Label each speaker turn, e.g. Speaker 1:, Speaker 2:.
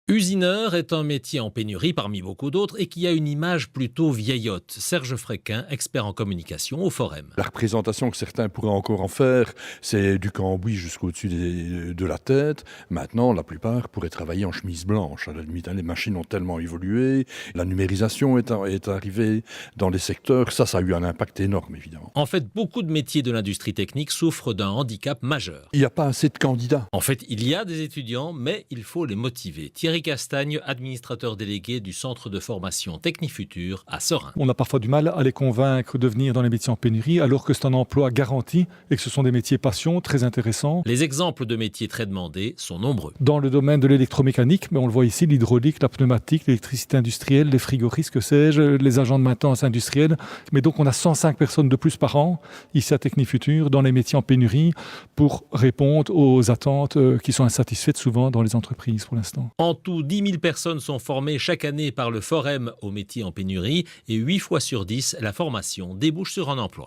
Speaker 1: Usineur est un métier en pénurie parmi beaucoup d'autres et qui a une image plutôt vieillotte. Serge Fréquin, expert en communication au Forum.
Speaker 2: La représentation que certains pourraient encore en faire, c'est du cambouis jusqu'au-dessus de la tête. Maintenant, la plupart pourraient travailler en chemise blanche. À la limite, les machines ont tellement évolué, la numérisation est arrivée dans les secteurs. Ça a eu un impact énorme, évidemment.
Speaker 1: En fait, beaucoup de métiers de l'industrie technique souffrent d'un handicap majeur.
Speaker 2: Il n'y a pas assez de candidats.
Speaker 1: En fait, il y a des étudiants, mais il faut les motiver. Thierry Castagne, administrateur délégué du centre de formation Technifutur à Serein.
Speaker 3: On a parfois du mal à les convaincre de venir dans les métiers en pénurie, alors que c'est un emploi garanti et que ce sont des métiers passion très intéressants.
Speaker 1: Les exemples de métiers très demandés sont nombreux.
Speaker 3: Dans le domaine de l'électromécanique, mais on le voit ici, l'hydraulique, la pneumatique, l'électricité industrielle, les frigoristes, que sais-je, les agents de maintenance industrielle. Mais donc on a 105 personnes de plus par an, ici à Technifutur, dans les métiers en pénurie, pour répondre aux attentes qui sont insatisfaites souvent dans les entreprises pour l'instant.
Speaker 1: En tout, 10 000 personnes sont formées chaque année par le Forum aux métiers en pénurie et 8 fois sur 10, la formation débouche sur un emploi.